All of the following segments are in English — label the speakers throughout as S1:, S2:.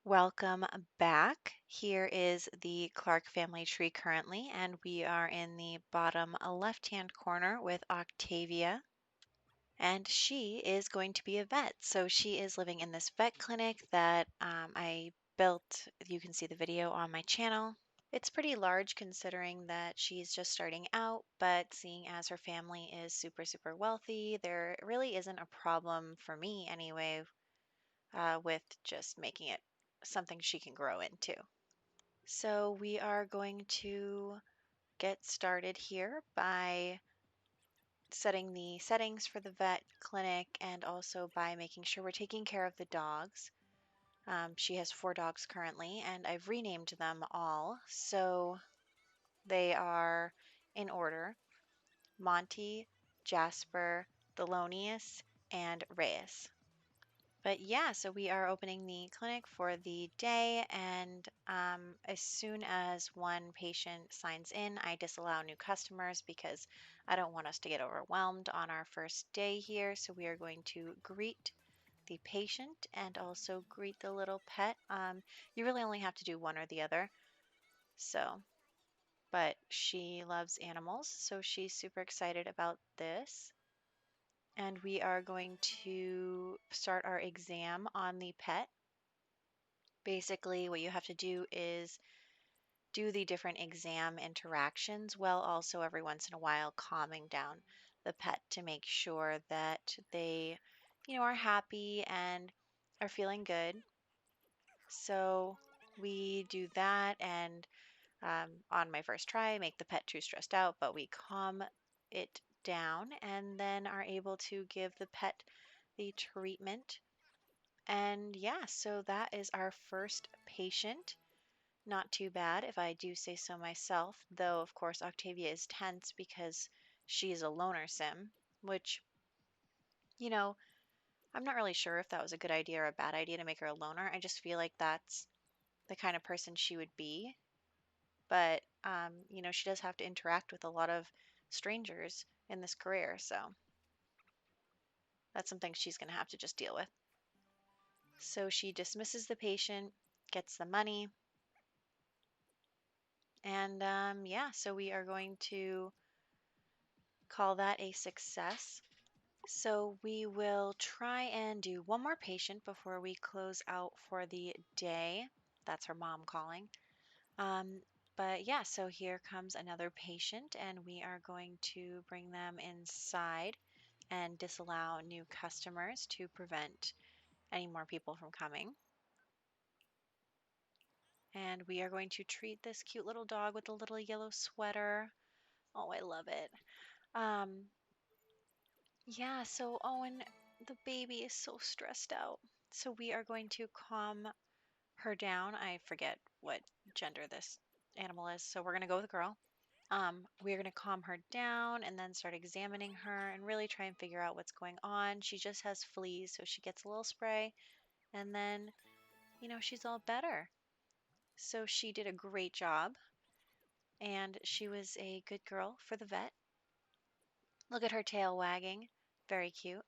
S1: Welcome back. Here is the Clarke family tree currently, and we are in the bottom left-hand corner with Octavia, and she is going to be a vet. So she is living in this vet clinic that I built. You can see the video on my channel. It's pretty large considering that she's just starting out, but seeing as her family is super, super wealthy, there really isn't a problem for me anyway with just making it something she can grow into. So we are going to get started here by setting the settings for the vet clinic and also by making sure we're taking care of the dogs. She has 4 dogs currently, and I've renamed them all. So they are in order: Monty, Jasper, Thelonious, and Reyes. But yeah, so we are opening the clinic for the day, and as soon as one patient signs in, I disallow new customers because I don't want us to get overwhelmed on our first day here. So we are going to greet the patient and also greet the little pet. You really only have to do one or the other. So, but she loves animals, so she's super excited about this. And we are going to start our exam on the pet. Basically, what you have to do is do the different exam interactions while also every once in a while calming down the pet to make sure that they, are happy and are feeling good. So we do that, and on my first try, make the pet too stressed out, but we calm it down and then are able to give the pet the treatment. And yeah, so that is our first patient. Not too bad, if I do say so myself, though, of course, Octavia is tense because she is a loner sim, which, you know, I'm not really sure if that was a good idea or a bad idea to make her a loner. I just feel like that's the kind of person she would be. But, she does have to interact with a lot of strangers in this career, so that's something she's going to have to just deal with. So she dismisses the patient, gets the money, and yeah, so we are going to call that a success. So we will try and do one more patient before we close out for the day. That's her mom calling. But yeah, so here comes another patient, and we are going to bring them inside and disallow new customers to prevent any more people from coming. And we are going to treat this cute little dog with a little yellow sweater. Oh, I love it. Um, Yeah, so Owen, the baby is so stressed out. So we are going to calm her down. I forget what gender this animal is, so we're going to go with a girl. We're going to calm her down and then start examining her and really try and figure out what's going on. She just has fleas, so she gets a little spray and then, she's all better. So she did a great job and she was a good girl for the vet. Look at her tail wagging. Very cute.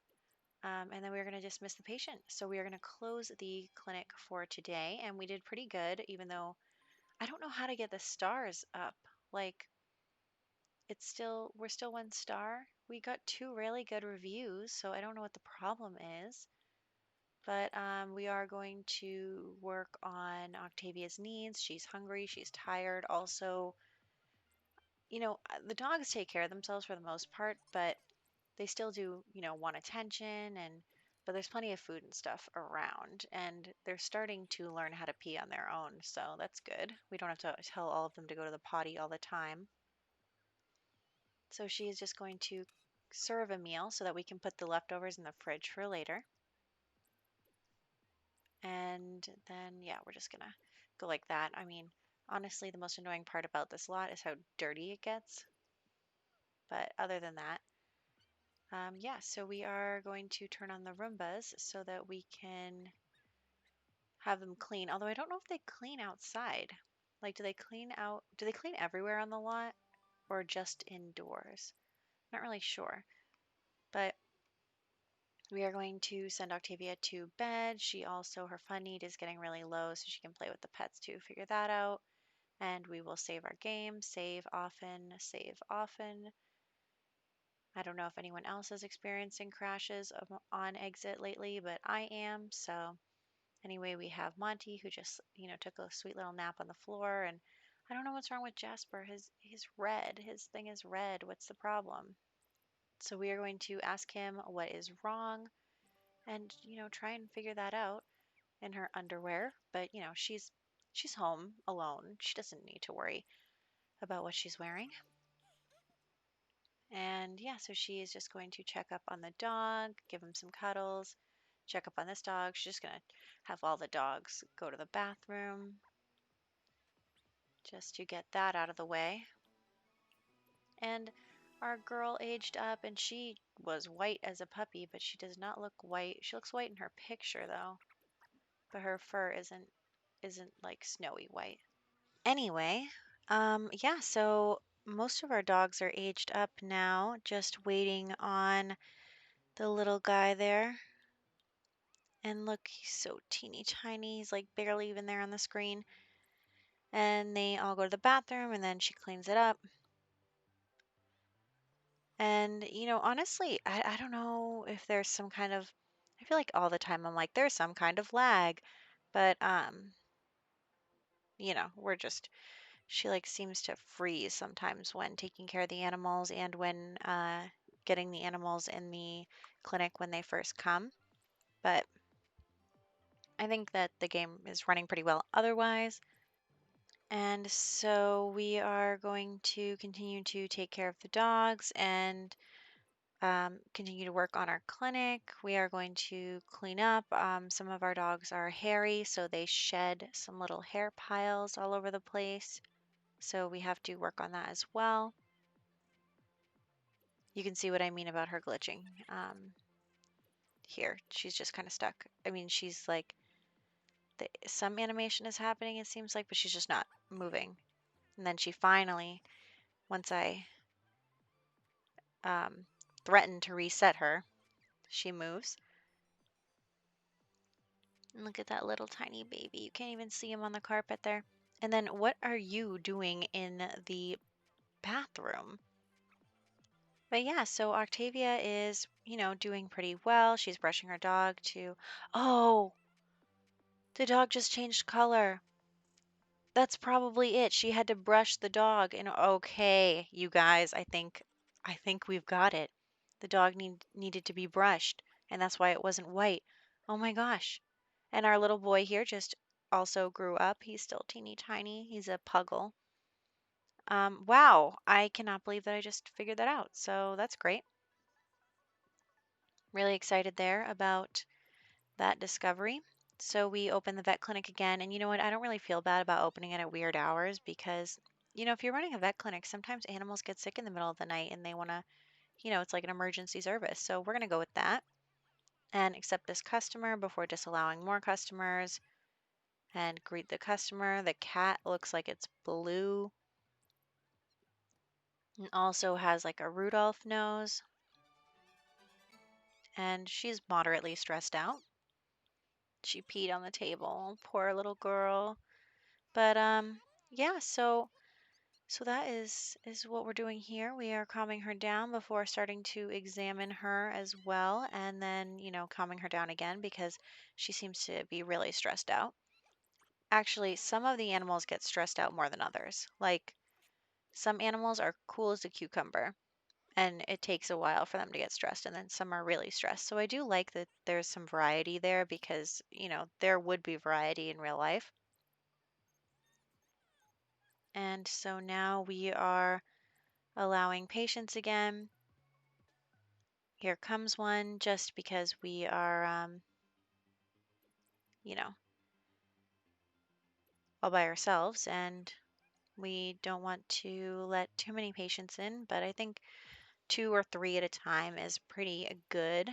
S1: And then we're going to dismiss the patient. So we are going to close the clinic for today. And we did pretty good, even though I don't know how to get the stars up. Like, we're still 1 star. We got 2 really good reviews, so I don't know what the problem is. But we are going to work on Octavia's needs. She's hungry, she's tired. Also, the dogs take care of themselves for the most part, but they still do, want attention, but there's plenty of food and stuff around, and they're starting to learn how to pee on their own, so that's good. We don't have to tell all of them to go to the potty all the time. So she is just going to serve a meal so that we can put the leftovers in the fridge for later. And then, yeah, we're just gonna go like that. I mean, honestly, the most annoying part about this lot is how dirty it gets. But other than that, yeah, so we are going to turn on the Roombas so that we can have them clean. Although I don't know if they clean outside. Like, do they clean everywhere on the lot or just indoors? Not really sure. But We are going to send Octavia to bed. She also, her fun need is getting really low, so she can play with the pets to figure that out. And we will save our game, save often, save often. I don't know if anyone else is experiencing crashes on exit lately, but I am. So anyway, we have Monty who just, took a sweet little nap on the floor, and I don't know what's wrong with Jasper. He's red. His thing is red. What's the problem? So we are going to ask him what is wrong and, try and figure that out in her underwear. But, she's home alone. She doesn't need to worry about what she's wearing. And yeah, so she is just going to check up on the dog, give him some cuddles, check up on this dog. She's just going to have all the dogs go to the bathroom just to get that out of the way. And our girl aged up and she was white as a puppy, but she does not look white. She looks white in her picture though, but her fur isn't like snowy white. Anyway, yeah, so most of our dogs are aged up now, just waiting on the little guy there. And look, he's so teeny tiny. He's like barely even there on the screen. And they all go to the bathroom and then she cleans it up. And, honestly, I don't know if there's some kind of, I feel like all the time I'm like, there's some kind of lag. But, we're just, she like seems to freeze sometimes when taking care of the animals and when getting the animals in the clinic when they first come. But I think that the game is running pretty well otherwise. And so we are going to continue to take care of the dogs and continue to work on our clinic. We are going to clean up. Some of our dogs are hairy, so they shed some little hair piles all over the place. So we have to work on that as well. You can see what I mean about her glitching. Here, she's just kind of stuck. I mean, she's like, some animation is happening, it seems like, but she's just not moving. And then she finally, once I um, threaten to reset her, she moves. And look at that little tiny baby. You can't even see him on the carpet there. And then what are you doing in the bathroom? But yeah, so Octavia is, doing pretty well. She's brushing her dog to, oh, the dog just changed color. That's probably it. She had to brush the dog. And okay, you guys, I think we've got it. The dog needed to be brushed, and that's why it wasn't white. Oh my gosh. And our little boy here just also grew up. He's still teeny tiny. He's a puggle. Wow, I cannot believe that I just figured that out. So that's great. Really excited there about that discovery. So we open the vet clinic again. And you know what? I don't really feel bad about opening it at weird hours because, if you're running a vet clinic, sometimes animals get sick in the middle of the night and they want to, it's like an emergency service. So we're going to go with that and accept this customer before disallowing more customers and greet the customer. The cat looks like it's blue and also has like a Rudolph nose. And she's moderately stressed out. She peed on the table. Poor little girl. But yeah, so that is what we're doing here. We are calming her down before starting to examine her as well, and then, calming her down again because she seems to be really stressed out. Actually, some of the animals get stressed out more than others. Like some animals are cool as a cucumber, and it takes a while for them to get stressed, and then some are really stressed. So I do like that there's some variety there because, there would be variety in real life. And so now we are allowing patients again. Here comes one just because we are, you know, all by ourselves and we don't want to let too many patients in, but I think 2 or 3 at a time is pretty good.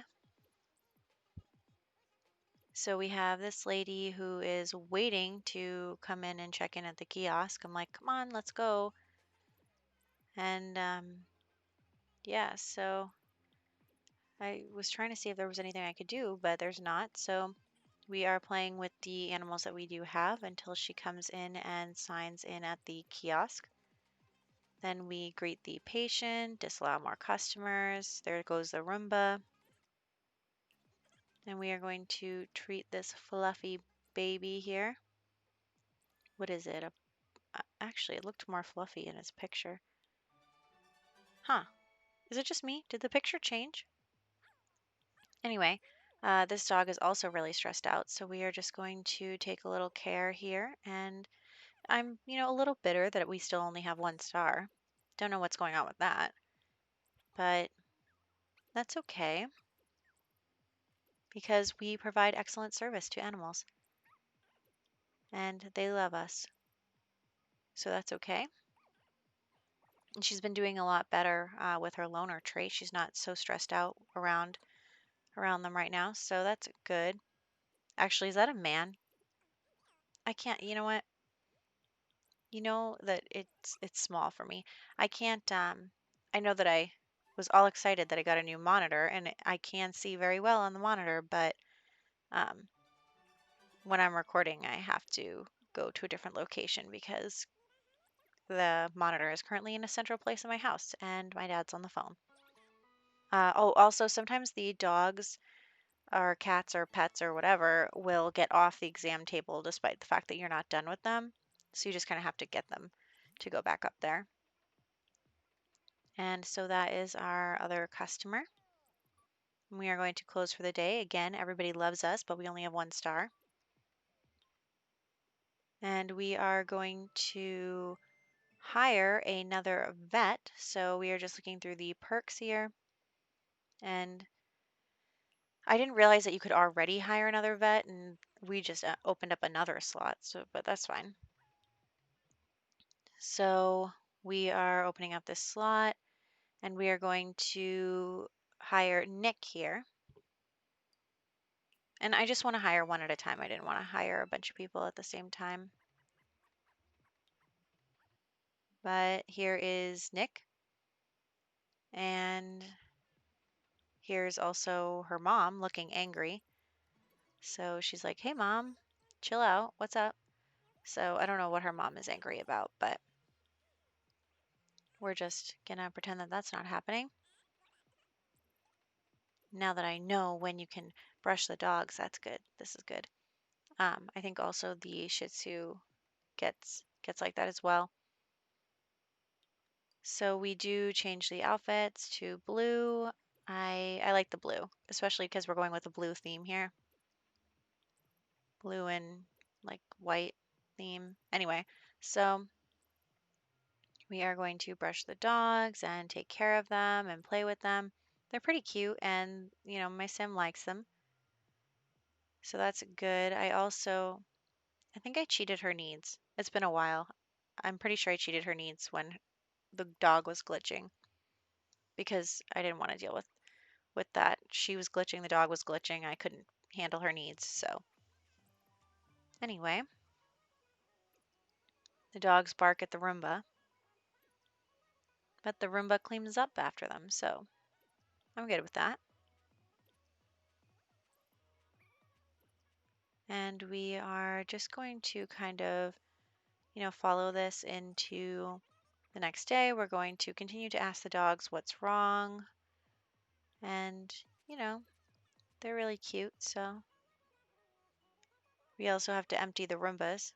S1: So we have this lady who is waiting to come in and check in at the kiosk. I'm like, come on, let's go. And yeah, so I was trying to see if there was anything I could do, but there's not. So we are playing with the animals that we do have until she comes in and signs in at the kiosk. Then we greet the patient, disallow more customers. There goes the Roomba. And we are going to treat this fluffy baby here. What is it? Actually, it looked more fluffy in its picture. Huh. Is it just me? Did the picture change? Anyway, this dog is also really stressed out, so we are just going to take a little care here. And I'm, a little bitter that we still only have 1 star. Don't know what's going on with that, but that's okay because we provide excellent service to animals and they love us. So that's okay. And she's been doing a lot better with her loner trait. She's not so stressed out around them right now, so that's good. Actually, is that a man? I can't. You know what? You know that it's small for me. I can't. I know that I was all excited that I got a new monitor, and I can see very well on the monitor, but um, when I'm recording, I have to go to a different location because the monitor is currently in a central place in my house, and my dad's on the phone. Oh, also sometimes the dogs or cats or pets or whatever will get off the exam table despite the fact that you're not done with them. So you just kind of have to get them to go back up there. And so that is our other customer. We are going to close for the day. Again, everybody loves us, but we only have 1 star. And we are going to hire another vet. So we are just looking through the perks here. And I didn't realize that you could already hire another vet, and we just opened up another slot. So, but that's fine. So we are opening up this slot and we are going to hire Nick here. And I just want to hire one at a time. I didn't want to hire a bunch of people at the same time. But here is Nick. And here's also her mom looking angry. So she's like, hey, mom, chill out. What's up? So I don't know what her mom is angry about, but we're just going to pretend that that's not happening. Now that I know when you can brush the dogs, that's good. This is good. I think also the Shih Tzu gets like that as well. So we do change the outfits to blue. I like the blue, especially because we're going with a blue theme here. Blue and like white theme. Anyway, so we are going to brush the dogs and take care of them and play with them. They're pretty cute and, my sim likes them. So that's good. I think I cheated her needs. It's been a while. I'm pretty sure I cheated her needs when the dog was glitching because I didn't want to deal with that. She was glitching, the dog was glitching. I couldn't handle her needs. So anyway, the dogs bark at the Roomba, but the Roomba cleans up after them. So I'm good with that. And we are just going to kind of, follow this into the next day. We're going to continue to ask the dogs what's wrong. And, they're really cute. So we also have to empty the Roombas.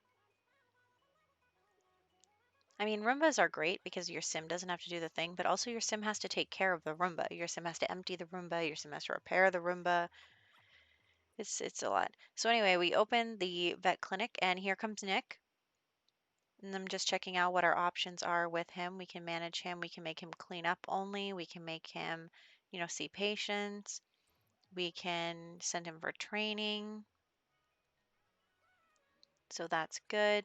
S1: I mean, Roombas are great because your sim doesn't have to do the thing, but also your sim has to take care of the Roomba. Your sim has to empty the Roomba. Your sim has to repair the Roomba. It's a lot. So anyway, we open the vet clinic and here comes Nick. And I'm just checking out what our options are with him. We can manage him. We can make him clean up only. We can make him, see patients. We can send him for training. So that's good.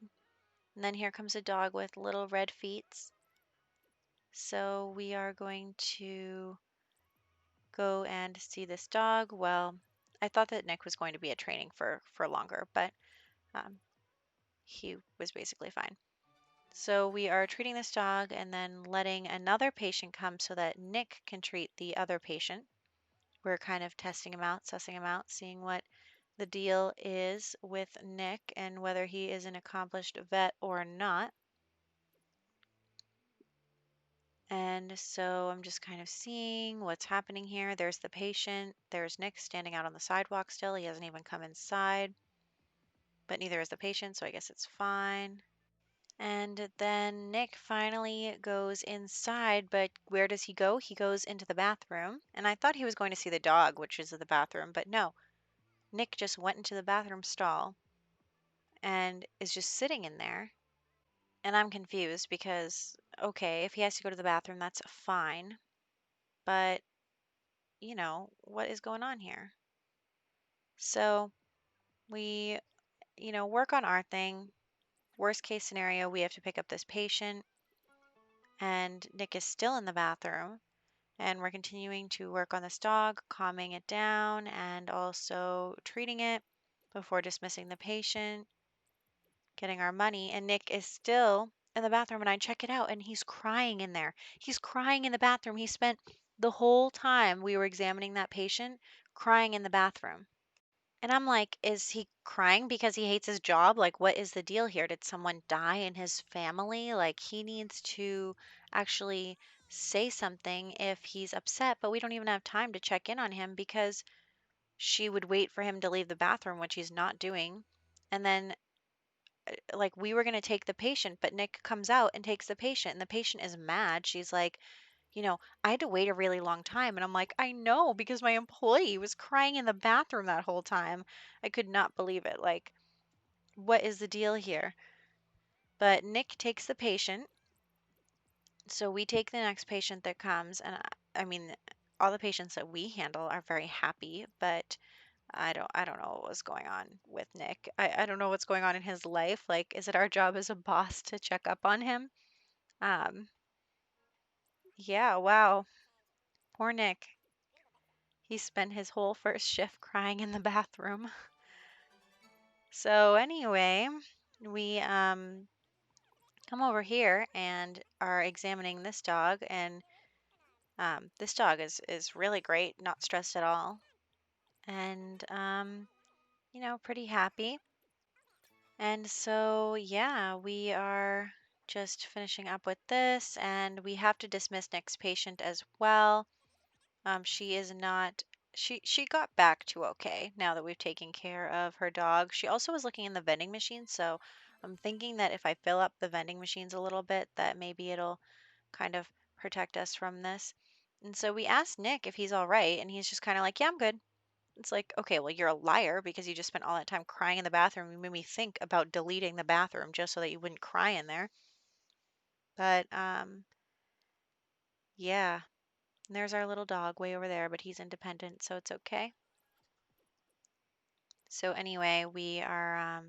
S1: And then here comes a dog with little red feet. So we are going to go and see this dog. Well, I thought that Nick was going to be at training for longer, but he was basically fine. So we are treating this dog and then letting another patient come so that Nick can treat the other patient. we're kind of testing him out, sussing him out, seeing what the deal is with Nick and whether he is an accomplished vet or not. And so I'm just kind of seeing what's happening here. There's the patient. There's Nick standing out on the sidewalk still. He hasn't even come inside, but neither is the patient, so I guess it's fine. And then Nick finally goes inside, but where does he go? He goes into the bathroom. And I thought he was going to see the dog, which is in the bathroom, but no. Nick just went into the bathroom stall and is just sitting in there. And I'm confused because, okay, if he has to go to the bathroom, that's fine. But, what is going on here? So we, work on our thing. Worst case scenario, we have to pick up this patient, and Nick is still in the bathroom. And we're continuing to work on this dog, calming it down, and also treating it before dismissing the patient, getting our money. And Nick is still in the bathroom, and I check it out, and he's crying in there. He's crying in the bathroom. He spent the whole time we were examining that patient crying in the bathroom. And I'm like, is he crying because he hates his job? Like, what is the deal here? Did someone die in his family? Like, he needs to actually say something if he's upset, but we don't even have time to check in on him because she would wait for him to leave the bathroom, which he's not doing. And then, like, we were going to take the patient, but Nick comes out and takes the patient, and the patient is mad. She's like, I had to wait a really long time. And I'm like, I know, because my employee was crying in the bathroom that whole time. I could not believe it. Like, what is the deal here? But Nick takes the patient. So we take the next patient that comes. And I mean, all the patients that we handle are very happy, but I don't know what was going on with Nick. I don't know what's going on in his life. Like, is it our job as a boss to check up on him? Um, yeah, wow. Poor Nick. He spent his whole first shift crying in the bathroom. So anyway, we come over here and are examining this dog, and this dog is really great, not stressed at all, and pretty happy. And so yeah, we are just finishing up with this, and we have to dismiss next patient as well. She is not. She got back to okay now that we've taken care of her dog. She also was looking in the vending machine, so I'm thinking that if I fill up the vending machines a little bit, that maybe it'll kind of protect us from this. And so we asked Nick if he's all right, and he's just kind of like, "Yeah, I'm good." It's like, okay, well, you're a liar because you just spent all that time crying in the bathroom. You made me think about deleting the bathroom just so that you wouldn't cry in there. But yeah, and there's our little dog way over there, but he's independent, so it's okay. So anyway, we are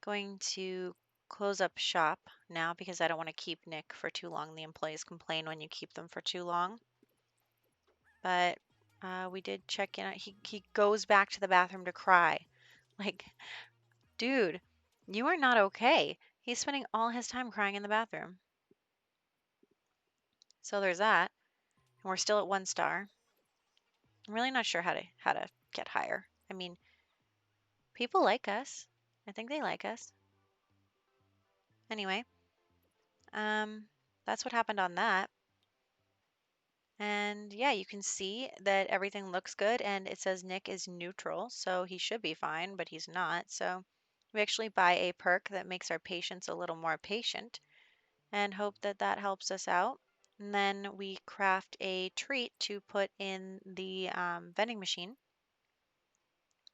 S1: going to close up shop now because I don't want to keep Nick for too long. The employees complain when you keep them for too long. But we did check in. He goes back to the bathroom to cry. Like, dude, you are not okay. He's spending all his time crying in the bathroom. So there's that. And we're still at 1 star. I'm really not sure how to get higher. I mean, people like us. I think they like us. Anyway, that's what happened on that. And yeah, you can see that everything looks good, and it says Nick is neutral, so he should be fine, but he's not. So we actually buy a perk that makes our patients a little more patient and hope that that helps us out. And then we craft a treat to put in the vending machine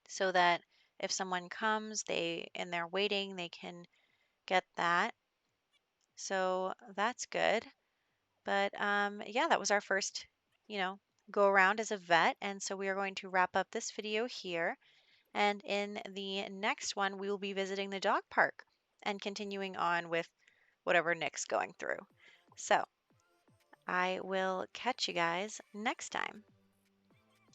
S1: so that if someone comes, and they're waiting, they can get that. So that's good. But yeah, that was our first, you know, go around as a vet. And so we are going to wrap up this video here. And in the next one, we will be visiting the dog park and continuing on with whatever Nick's going through. So I will catch you guys next time.